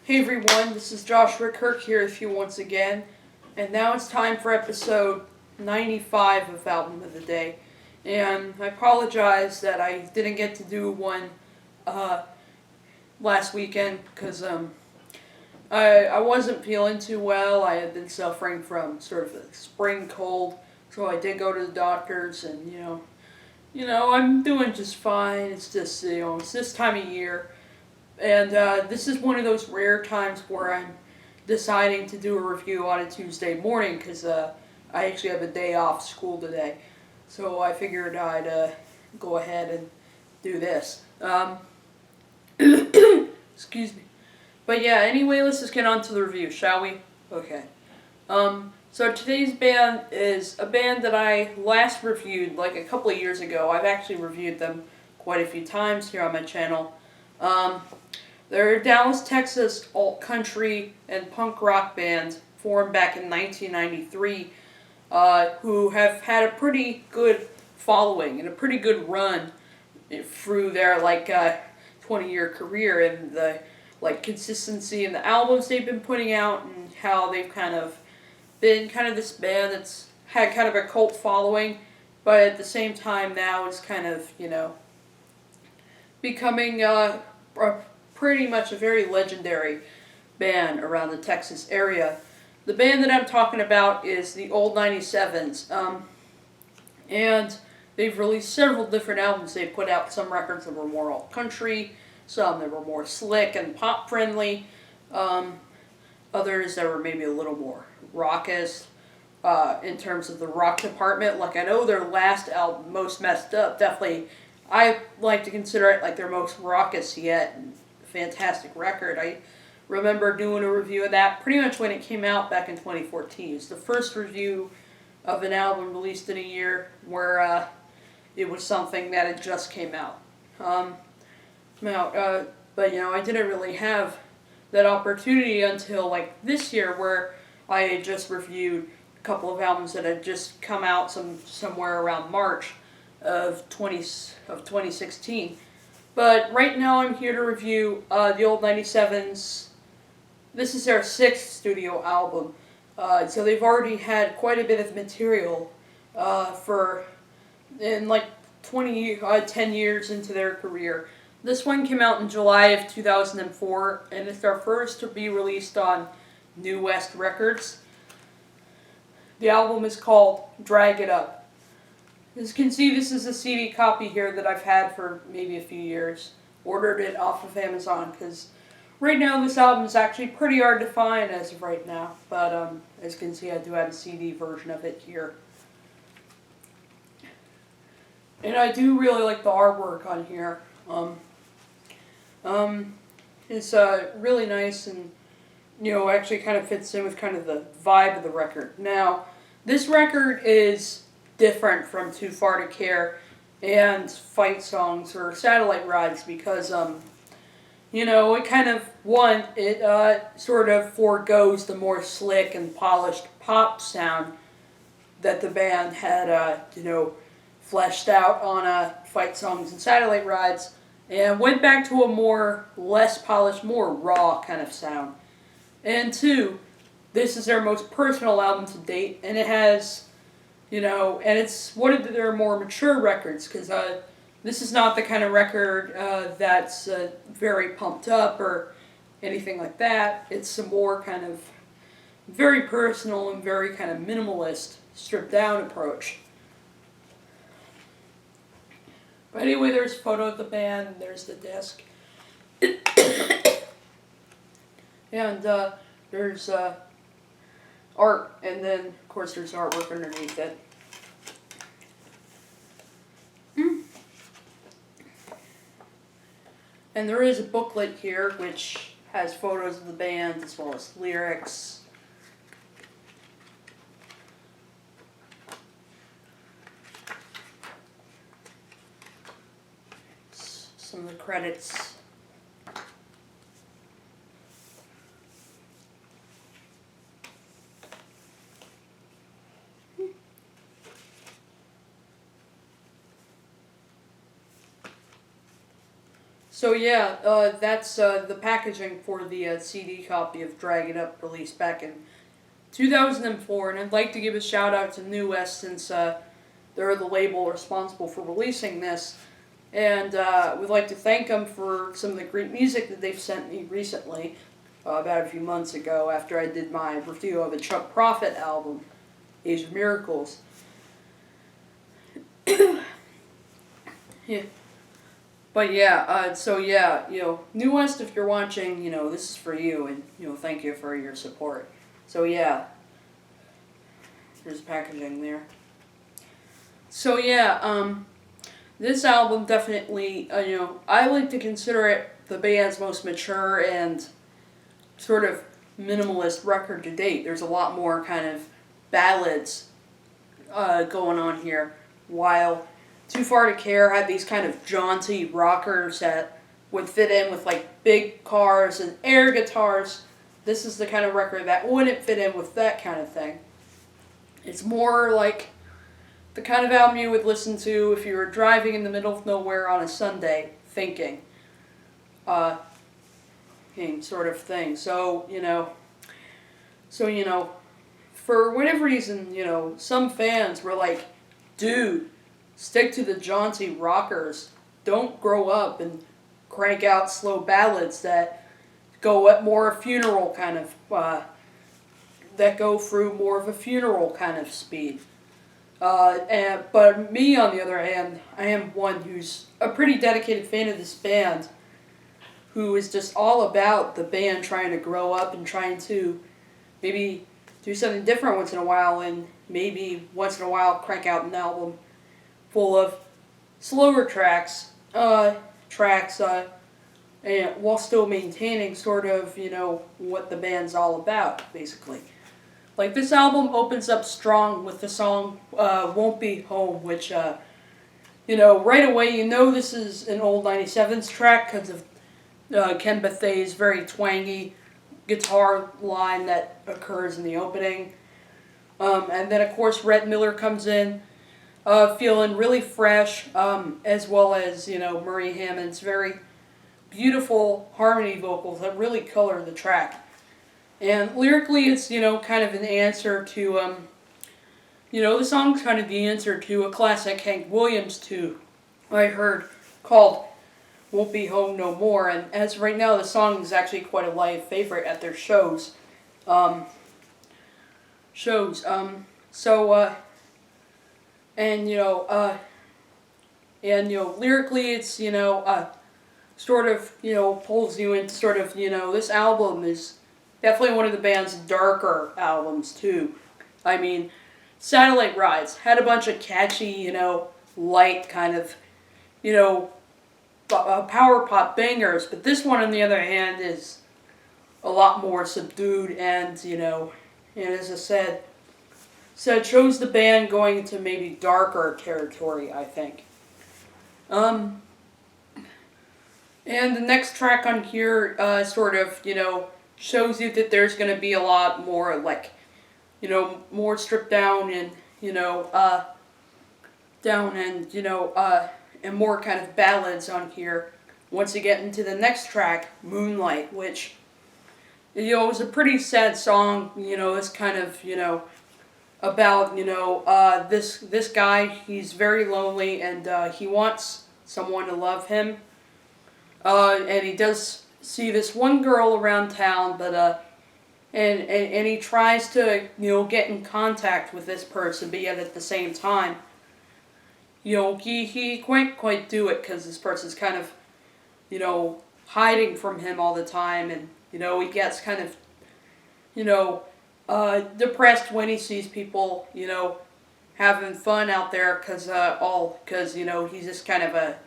Hey everyone, this is Josh Rickhurk here with you once again, and now it's time for episode 95 of Album of the Day. And I apologize that I didn't get to do one last weekend because I wasn't feeling too well. I had been suffering from sort of a spring cold, so I did go to the doctors, and I'm doing just fine. It's just it's this time of year. And this is one of those rare times where I'm deciding to do a review on a Tuesday morning because I actually have a day off school today. So I figured I'd go ahead and do this. Excuse me. But yeah, anyway, let's just get on to the review, shall we? Okay. So today's band is a band that I last reviewed like a couple of years ago. I've actually reviewed them quite a few times here on my channel. They're a Dallas, Texas alt-country and punk rock band formed back in 1993 who have had a pretty good following and a pretty good run through their 20-year career, and the consistency in the albums they've been putting out, and how they've kind of been this band that's had kind of a cult following, but at the same time now it's kind of, becoming pretty much a very legendary band around the Texas area. The band that I'm talking about is the old 97's, and they've released several different albums. They've put out some records that were more alt-country, some that were more slick and pop-friendly, others that were maybe a little more raucous in terms of the rock department. Like, I know their last album, Most Messed Up, definitely, I like to consider it like their most raucous yet, and fantastic record. I remember doing a review of that pretty much when it came out back in 2014. It's the first review of an album released in a year where it was something that had just came out. But I didn't really have that opportunity until this year, where I had just reviewed a couple of albums that had just come out somewhere around March of 2016. But right now I'm here to review the old 97's. This is their 6th studio album. So they've already had quite a bit of material in 10 years into their career. This one came out in July of 2004, and it's their first to be released on New West Records. The album is called Drag It Up. As you can see, this is a CD copy here that I've had for maybe a few years. Ordered it off of Amazon because right now this album is actually pretty hard to find as of right now. But as you can see, I do have a CD version of it here. And I do really like the artwork on here. It's really nice, and actually kind of fits in with kind of the vibe of the record. Now, this record is different from Too Far to Care and Fight Songs or Satellite Rides because, it kind of, it sort of forgoes the more slick and polished pop sound that the band had, fleshed out on Fight Songs and Satellite Rides, and went back to a more less polished, more raw kind of sound. And 2, this is their most personal album to date, and it has, and it's one of their more mature records, because this is not the kind of record that's very pumped up or anything like that. It's a more kind of very personal and very kind of minimalist, stripped down approach. But anyway, there's a photo of the band, and there's the disc. And there's art, and then, of course, there's artwork underneath it. And there is a booklet here, which has photos of the band, as well as lyrics. Some of the credits. So yeah, that's the packaging for the CD copy of Drag It Up, released back in 2004, and I'd like to give a shout out to New West, since they're the label responsible for releasing this, and we'd like to thank them for some of the great music that they've sent me recently, about a few months ago, after I did my review of a Chuck Prophet album, Age of Miracles. Yeah. But yeah, New West, if you're watching, this is for you, and, thank you for your support. So yeah, there's packaging there. So yeah, this album definitely, I like to consider it the band's most mature and sort of minimalist record to date. There's a lot more kind of ballads going on here, while Too Far to Care had these kind of jaunty rockers that would fit in with like big cars and air guitars. This is the kind of record that wouldn't fit in with that kind of thing. It's more like the kind of album you would listen to if you were driving in the middle of nowhere on a Sunday, thinking. Sort of thing. So, for whatever reason, some fans were like, dude, stick to the jaunty rockers. Don't grow up and crank out slow ballads that go at more funeral kind of, that go through more of a funeral kind of speed. But me, on the other hand, I am one who's a pretty dedicated fan of this band, who is just all about the band trying to grow up and trying to maybe do something different once in a while, and maybe once in a while crank out an album full of slower tracks, and while still maintaining sort of, what the band's all about, basically. Like, this album opens up strong with the song Won't Be Home, which, right away this is an old 97's track because of Ken Bethé's very twangy guitar line that occurs in the opening. And then, of course, Rhett Miller comes in, feeling really fresh, as well as, Murray Hammond's very beautiful harmony vocals that really color the track. And lyrically, it's, kind of an answer to, the song's kind of the answer to a classic Hank Williams tune I heard called Won't Be Home No More. And as of right now, the song is actually quite a live favorite at their shows. Lyrically, it's, sort of, pulls you into sort of, this album is definitely one of the band's darker albums, too. I mean, Satellite Rides had a bunch of catchy, light kind of, power pop bangers, but this one, on the other hand, is a lot more subdued and, and as I said, shows the band going into maybe darker territory, I think. And the next track on here, sort of, shows you that there's going to be a lot more, like, more stripped down and, and more kind of ballads on here. Once you get into the next track, Moonlight, which, is a pretty sad song, it's kind of, about, this guy, he's very lonely, and he wants someone to love him, and he does see this one girl around town, but, and he tries to, get in contact with this person, but yet at the same time, he can't quite do it, because this person's kind of, hiding from him all the time, and, he gets kind of, depressed when he sees people, having fun out there, because he's just kind of a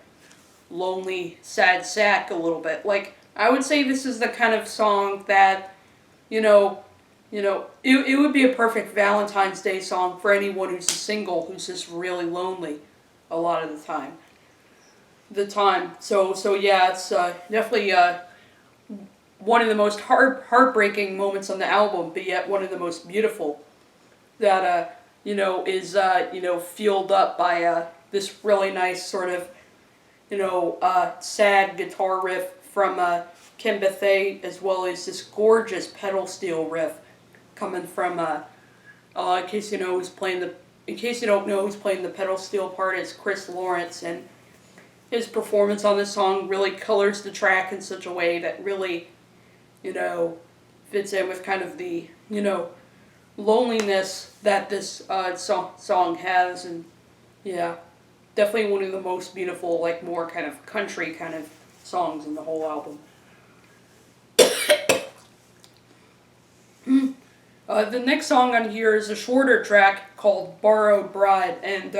lonely, sad sack a little bit. Like, I would say this is the kind of song that, it would be a perfect Valentine's Day song for anyone who's a single, who's just really lonely a lot of the time. So yeah, it's definitely one of the most heartbreaking moments on the album, but yet one of the most beautiful that, is, fueled up by this really nice sort of, sad guitar riff from Kabila, as well as this gorgeous pedal steel riff coming from in case you know who's playing the in case you don't know who's playing the pedal steel part, it's Chris Lawrence, and his performance on this song really colors the track in such a way that really, fits in with kind of the, loneliness that this song has, and yeah, definitely one of the most beautiful, like more kind of country kind of songs in the whole album. The next song on here is a shorter track called "Borrowed Bride," and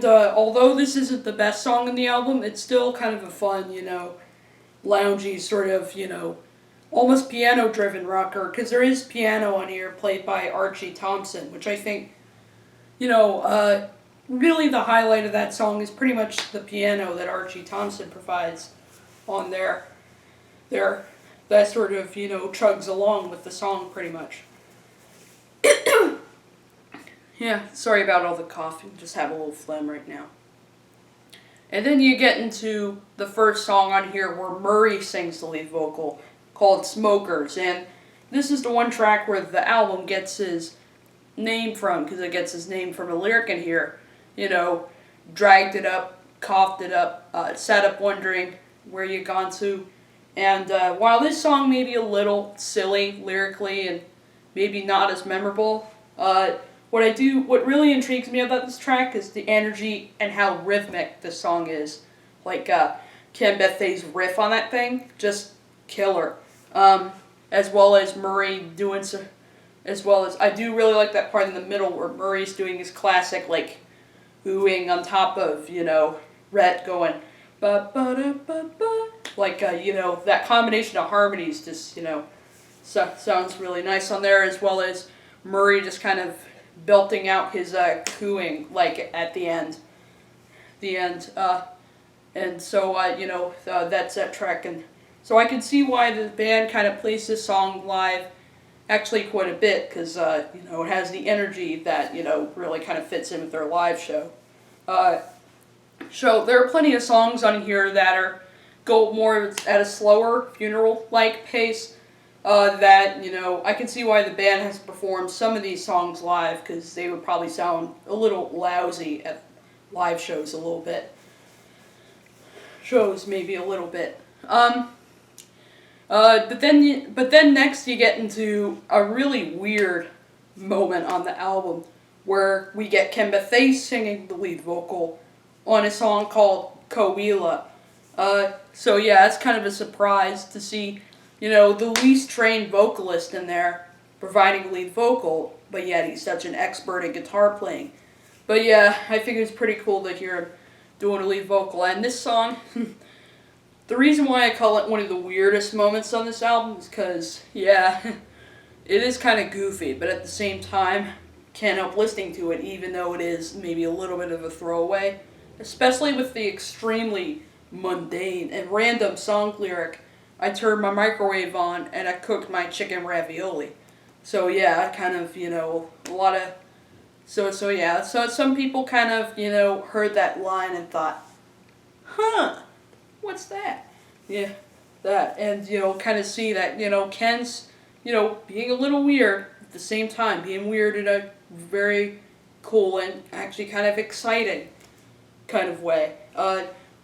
although this isn't the best song in the album, it's still kind of a fun, loungy sort of, almost piano-driven rocker, because there is piano on here played by Archie Thompson, which I think, really the highlight of that song is pretty much the piano that Archie Thompson provides on there. That sort of, chugs along with the song pretty much. Yeah, sorry about all the coughing, just have a little phlegm right now. And then you get into the first song on here where Murray sings the lead vocal, called Smokers, and this is the one track where the album gets his name from, because it gets his name from a lyric in here, dragged it up, coughed it up, sat up wondering where you gone to, and while this song may be a little silly lyrically and maybe not as memorable, what really intrigues me about this track is the energy and how rhythmic this song is. Like Kabila's riff on that thing, just killer. As well as Murray doing some, as well as I do really like that part in the middle where Murray's doing his classic like oohing on top of Rhett going ba ba da ba ba, like that combination of harmonies just sounds really nice on there, as well as Murray just kind of belting out his cooing like at the end, and so that's that track, and so I can see why the band kind of plays this song live actually quite a bit, because it has the energy that really kind of fits in with their live show. So there are plenty of songs on here that go more at a slower funeral-like pace. That I can see why the band has performed some of these songs live, because they would probably sound a little lousy at live shows a little bit. Maybe a little bit. But then next you get into a really weird moment on the album where we get Kabila singing the lead vocal on a song called Kabila. So yeah, it's kind of a surprise to see, the least trained vocalist in there providing lead vocal, but yet he's such an expert at guitar playing. But yeah, I think it's pretty cool to hear him doing a lead vocal. And this song, the reason why I call it one of the weirdest moments on this album is because, yeah, it is kind of goofy, but at the same time, can't help listening to it, even though it is maybe a little bit of a throwaway, especially with the extremely mundane and random song lyric, I turned my microwave on and I cooked my chicken ravioli. So yeah, I kind of, a lot of, so yeah, so some people kind of, heard that line and thought, huh, what's that? Yeah, that, and, kind of see that, Ken's, being a little weird, at the same time, being weird in a very cool and actually kind of exciting kind of way.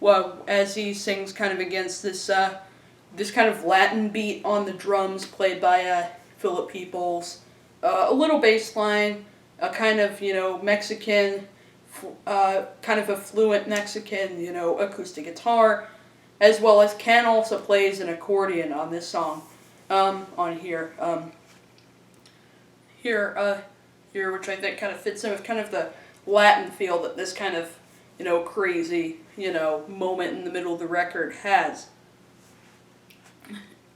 Well, as he sings kind of against this kind of Latin beat on the drums played by Philip Peoples, a little bass line, a kind of, Mexican, kind of a fluent Mexican, acoustic guitar, as well as Ken also plays an accordion on this song, on here. Here, which I think kind of fits in with kind of the Latin feel that this kind of, crazy, moment in the middle of the record has.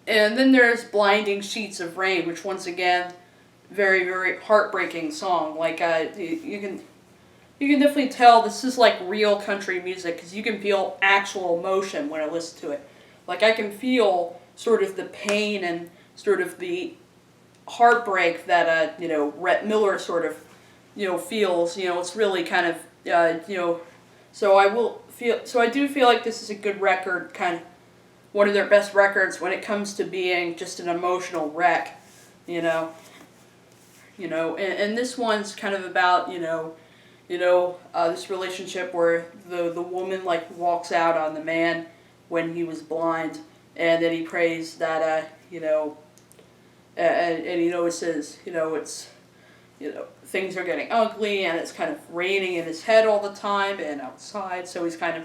And then there's Blinding Sheets of Rain, which once again, very, very heartbreaking song. Like, you can definitely tell this is like real country music, because you can feel actual emotion when I listen to it. Like, I can feel sort of the pain and sort of the heartbreak that, Rhett Miller sort of, feels. It's really kind of, so I will I do feel like this is a good record, kind of one of their best records when it comes to being just an emotional wreck, you know. And this one's kind of about, this relationship where the woman like walks out on the man when he was blind, and then he prays that and he says, it's, things are getting ugly, and it's kind of raining in his head all the time and outside, so he's kind of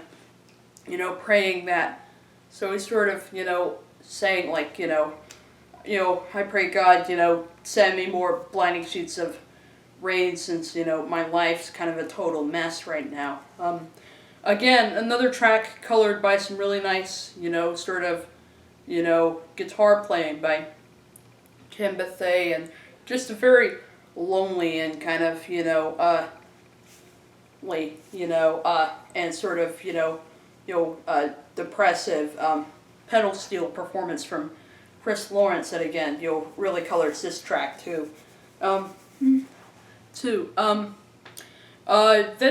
praying that. So he's sort of saying like, I pray God, send me more blinding sheets of rain, since my life's kind of a total mess right now. Again, another track colored by some really nice, guitar playing by Kim Bethay, and just a very lonely and kind of, and sort of, depressive pedal steel performance from Chris Lawrence that again, really colors this track too. Then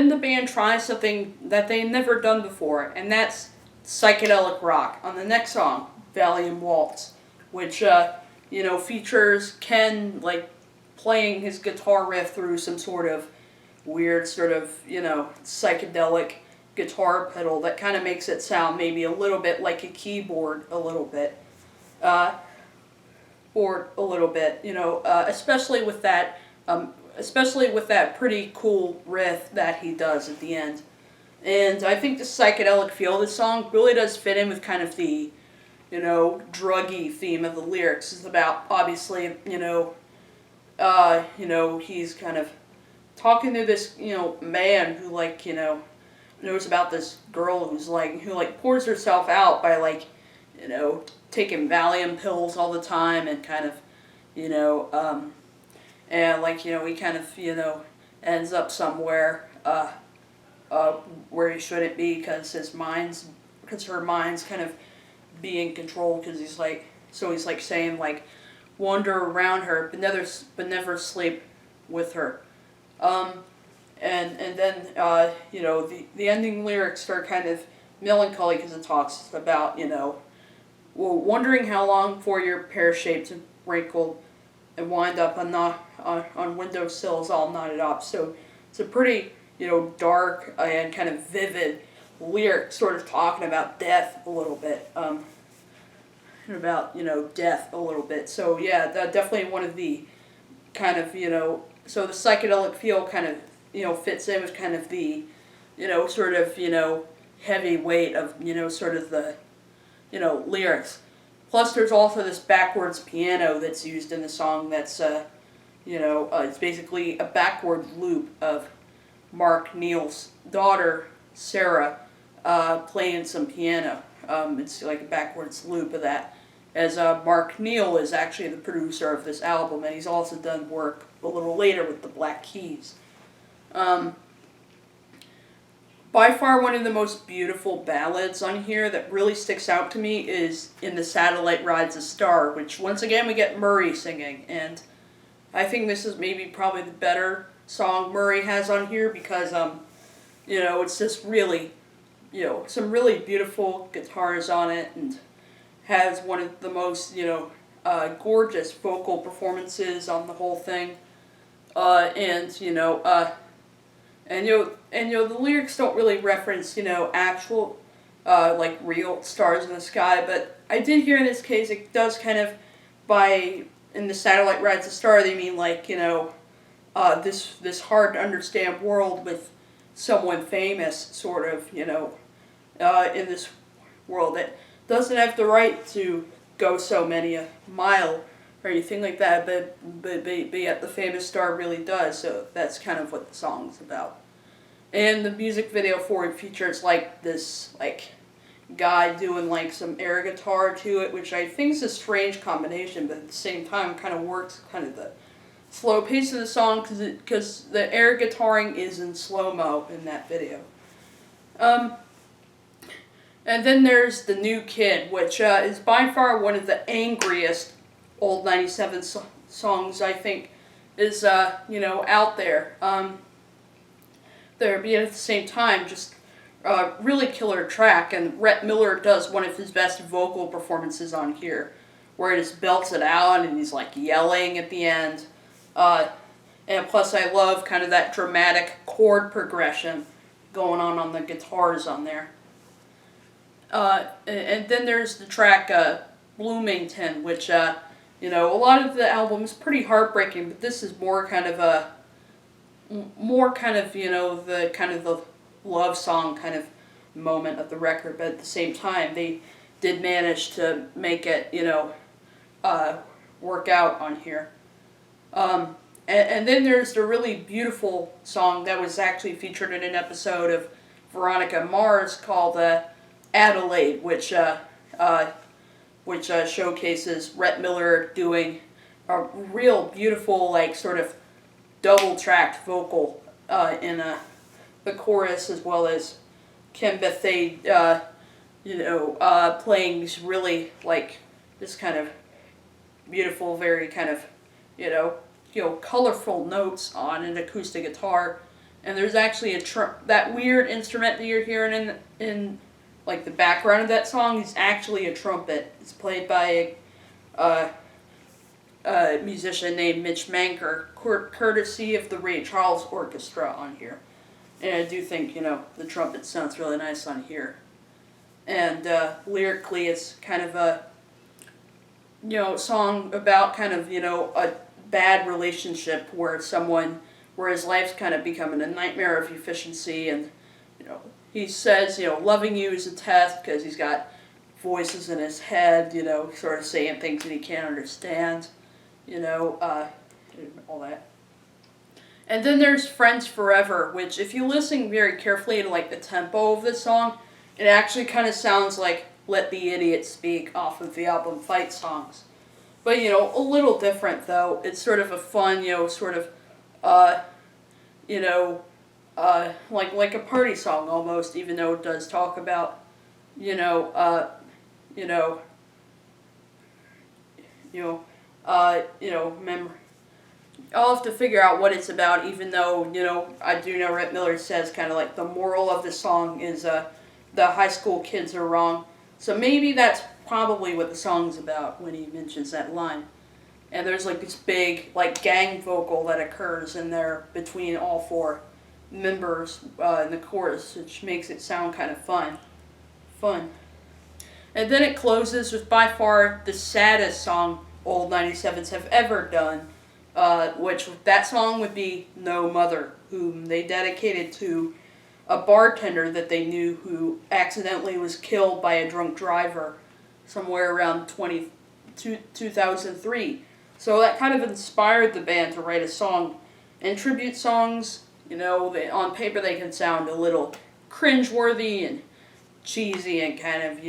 the band tries something that they never done before, and that's psychedelic rock on the next song, Valium Waltz, which features Ken like playing his guitar riff through some sort of weird sort of psychedelic guitar pedal that kind of makes it sound maybe a little bit like a keyboard a little bit. Especially with that pretty cool riff that he does at the end. And I think the psychedelic feel of the song really does fit in with kind of the, druggy theme of the lyrics. It's about, obviously, he's kind of talking to this, man who, like, knows about this girl who pours herself out by, taking Valium pills all the time, and kind of, he kind of, ends up somewhere, where he shouldn't be, because her mind's kind of being controlled, because he's saying, wander around her, but never sleep with her. And then, the ending lyrics are kind of melancholy, because it talks about, wondering how long for your pear-shaped and wrinkled and wind up on windowsills all knotted up. So it's a pretty, dark and kind of vivid lyric, sort of talking about death a little bit. Death a little bit. So yeah, that definitely one of the kind of, so the psychedelic feel kind of, fits in with kind of the, sort of, heavy weight of, sort of the, lyrics. Plus there's also this backwards piano that's used in the song that's, it's basically a backward loop of Mark Neal's daughter, Sarah, playing some piano. It's like a backwards loop of that, as Mark Neal is actually the producer of this album, and he's also done work a little later with the Black Keys. By far one of the most beautiful ballads on here that really sticks out to me is In the Satellite Rides a Star, which once again we get Murray singing, and I think this is maybe probably the better song Murray has on here, because it's just really, some really beautiful guitars on it, and has one of the most, gorgeous vocal performances on the whole thing. The lyrics don't really reference, actual, real stars in the sky, but I did hear in this case it does kind of, in the Satellite Rides a Star, they mean this hard to understand world with someone famous, sort of, in this world that doesn't have the right to go so many a mile or anything like that, but yet the famous star really does. So that's kind of what the song's about. And the music video for it features this guy doing some air guitar to it, which I think is a strange combination, but at the same time kind of works kind of the slow pace of the song, because the air guitaring is in slow-mo in that video. And then there's The New Kid, which is by far one of the angriest old 97's songs I think is, out there. But at the same time, just really killer track, and Rhett Miller does one of his best vocal performances on here, where he just belts it out and he's like yelling at the end. And plus I love kind of that dramatic chord progression going on the guitars on there. And then there's the track Bloomington, which, a lot of the album is pretty heartbreaking, but this is more kind of the love song kind of moment of the record, but at the same time, they did manage to make it, work out on here. And then there's the really beautiful song that was actually featured in an episode of Veronica Mars called Adelaide, which showcases Rhett Miller doing a real beautiful, like, sort of double-tracked vocal in the chorus, as well as Kim Bethea, playing these really, like, this kind of beautiful, very kind of, colorful notes on an acoustic guitar. And there's actually that weird instrument that you're hearing in like the background of that song is actually a trumpet. It's played by a musician named Mitch Manker, courtesy of the Ray Charles Orchestra on here. And I do think, the trumpet sounds really nice on here. And lyrically, it's kind of a, song about kind of, a bad relationship where his life's kind of becoming a nightmare of efficiency, and, he says, loving you is a test because he's got voices in his head, sort of saying things that he can't understand, all that. And then there's Friends Forever, which if you listen very carefully to like the tempo of this song, it actually kind of sounds like Let the Idiot Speak off of the album Fight Songs. But, a little different though. It's sort of a fun, like a party song almost, even though it does talk about, memory. I'll have to figure out what it's about, even though, I do know Rhett Miller says kind of like the moral of the song is the high school kids are wrong. So maybe that's probably what the song's about when he mentions that line. And there's like this big like gang vocal that occurs in there between all four members in the chorus, which makes it sound kind of fun. And then it closes with by far the saddest song old 97's have ever done, which that song would be No Mother, whom they dedicated to a bartender that they knew who accidentally was killed by a drunk driver somewhere around 2003. So that kind of inspired the band to write a song. And tribute songs, on paper they can sound a little cringeworthy and cheesy and kind of,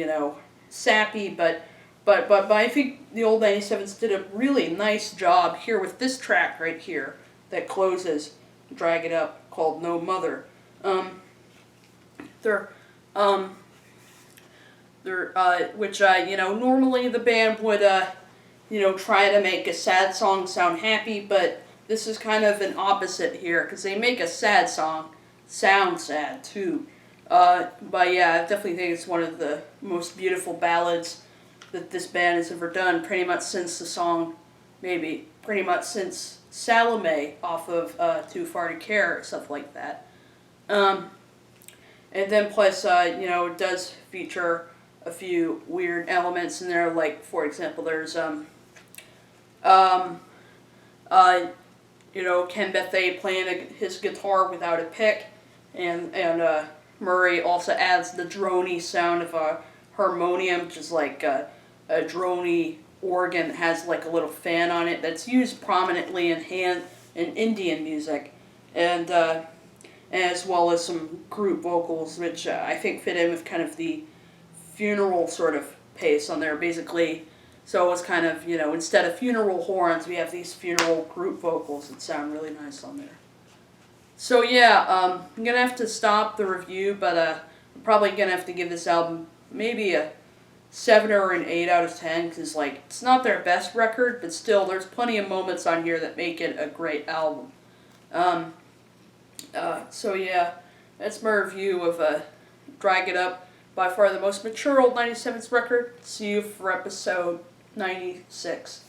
sappy, but I think the old 97's did a really nice job here with this track right here that closes Drag It Up, called No Mother. Which normally the band would, try to make a sad song sound happy, but this is kind of an opposite here, because they make a sad song sound sad, too. But yeah, I definitely think it's one of the most beautiful ballads that this band has ever done, pretty much since Salome off of Too Far to Care, or stuff like that. And then plus, it does feature a few weird elements in there, like, for example, there's, Ken Bethea playing his guitar without a pick, and Murray also adds the drony sound of a harmonium, which is like a drony organ that has like a little fan on it that's used prominently in Indian music, and as well as some group vocals, which I think fit in with kind of the funeral sort of pace on there, basically. So it's kind of, instead of funeral horns, we have these funeral group vocals that sound really nice on there. So yeah, I'm going to have to stop the review, but I'm probably going to have to give this album maybe a 7 or an 8 out of 10, because like, it's not their best record, but still, there's plenty of moments on here that make it a great album. So yeah, that's my review of Drag It Up. By far the most mature old 97's record. See you for episode 96.